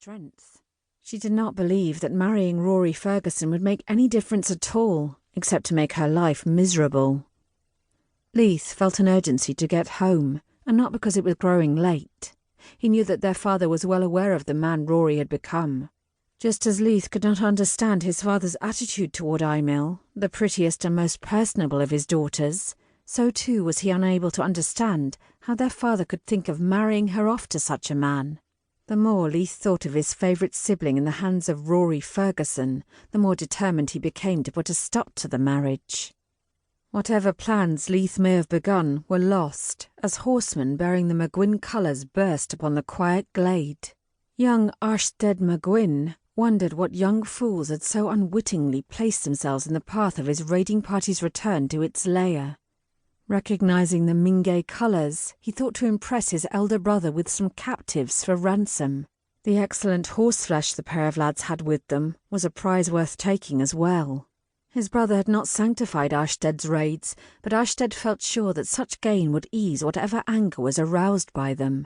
strength. She did not believe that marrying Rory Ferguson would make any difference at all, except to make her life miserable. Leith felt an urgency to get home, and not because it was growing late. He knew that their father was well aware of the man Rory had become. Just as Leith could not understand his father's attitude toward Aimil, the prettiest and most personable of his daughters, so too was he unable to understand how their father could think of marrying her off to such a man. The more Leith thought of his favourite sibling in the hands of Rory Ferguson, the more determined he became to put a stop to the marriage. Whatever plans Leith may have begun were lost, as horsemen bearing the MacGuin colours burst upon the quiet glade. Young Archstead MacGuin wondered what young fools had so unwittingly placed themselves in the path of his raiding party's return to its lair. Recognising the Mengue colours, he thought to impress his elder brother with some captives for ransom. The excellent horseflesh the pair of lads had with them was a prize worth taking as well. His brother had not sanctified Archstead's raids, but Archstead felt sure that such gain would ease whatever anger was aroused by them.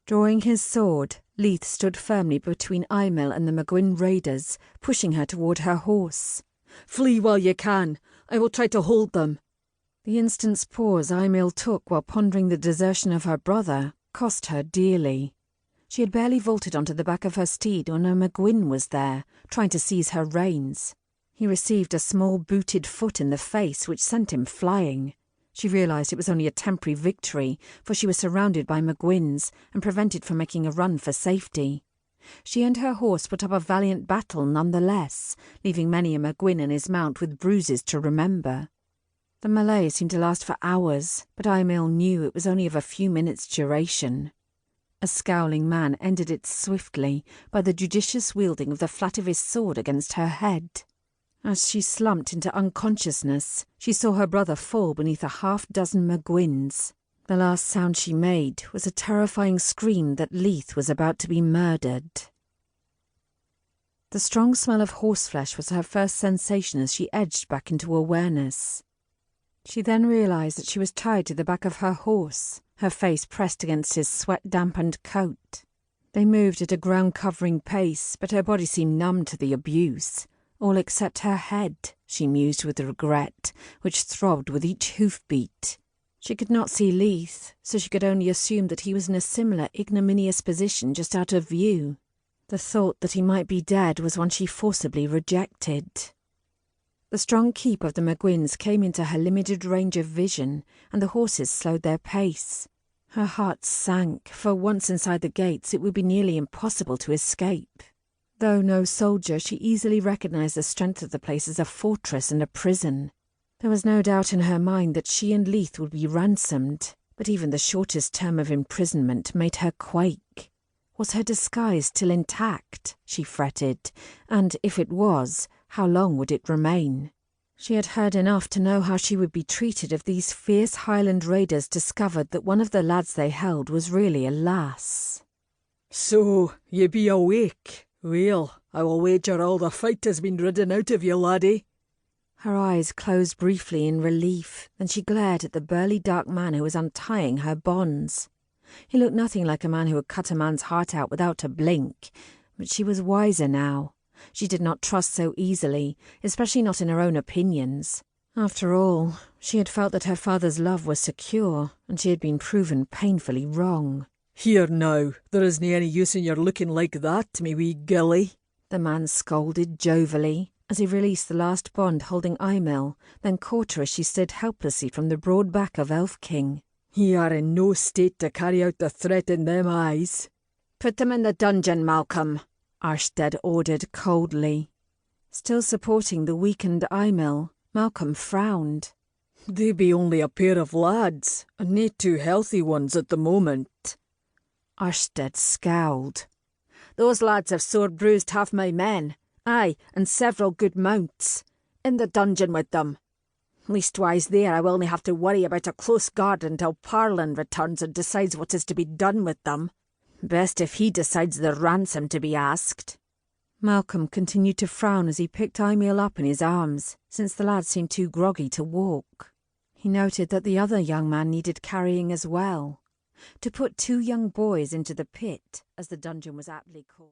Drawing his sword, Leith stood firmly between Aimil and the MacGuin raiders, pushing her toward her horse. "Flee while you can. I will try to hold them." The instant's pause Aimil took while pondering the desertion of her brother cost her dearly. She had barely vaulted onto the back of her steed when a MacGuin was there, trying to seize her reins. He received a small booted foot in the face which sent him flying. She realised it was only a temporary victory, for she was surrounded by MacGuins and prevented from making a run for safety. She and her horse put up a valiant battle nonetheless, leaving many a MacGuin and his mount with bruises to remember. The melee seemed to last for hours, but Aimil knew it was only of a few minutes' duration. A scowling man ended it swiftly by the judicious wielding of the flat of his sword against her head. As she slumped into unconsciousness, she saw her brother fall beneath a half-dozen MacGuins. The last sound she made was a terrifying scream that Leith was about to be murdered. The strong smell of horseflesh was her first sensation as she edged back into awareness. She then realised that she was tied to the back of her horse, her face pressed against his sweat-dampened coat. They moved at a ground-covering pace, but her body seemed numb to the abuse. All except her head, she mused with regret, which throbbed with each hoof-beat. She could not see Leith, so she could only assume that he was in a similar ignominious position just out of view. The thought that he might be dead was one she forcibly rejected. The strong keep of the MacGuins came into her limited range of vision, and the horses slowed their pace. Her heart sank, for once inside the gates it would be nearly impossible to escape. Though no soldier, she easily recognised the strength of the place as a fortress and a prison. There was no doubt in her mind that she and Leith would be ransomed, but even the shortest term of imprisonment made her quake. Was her disguise still intact, she fretted, and if it was, how long would it remain? She had heard enough to know how she would be treated if these fierce Highland raiders discovered that one of the lads they held was really a lass. "So, ye be awake? Well, I will wager all the fight has been ridden out of you, laddie." Her eyes closed briefly in relief, then she glared at the burly dark man who was untying her bonds. He looked nothing like a man who would cut a man's heart out without a blink, but she was wiser now. She did not trust so easily, especially not in her own opinions. After all, she had felt that her father's love was secure, and she had been proven painfully wrong. "Here now, there isn't any use in your looking like that, me wee gilly," the man scolded jovially, as he released the last bond holding Aimil, then caught her as she slid helplessly from the broad back of Elf King. "Ye are in no state to carry out the threat in them eyes." "Put them in the dungeon, Malcolm," Archstead ordered coldly. Still supporting the weakened Aimil, Malcolm frowned. "They be only a pair of lads, and nae two healthy ones at the moment." Archstead scowled. "Those lads have sore bruised half my men, aye, and several good mounts. In the dungeon with them. Leastwise there I will only have to worry about a close guard until Parlan returns and decides what is to be done with them. Best if he decides the ransom to be asked." Malcolm continued to frown as he picked Aimil up in his arms, since the lad seemed too groggy to walk. He noted that the other young man needed carrying as well. To put two young boys into the pit, as the dungeon was aptly called.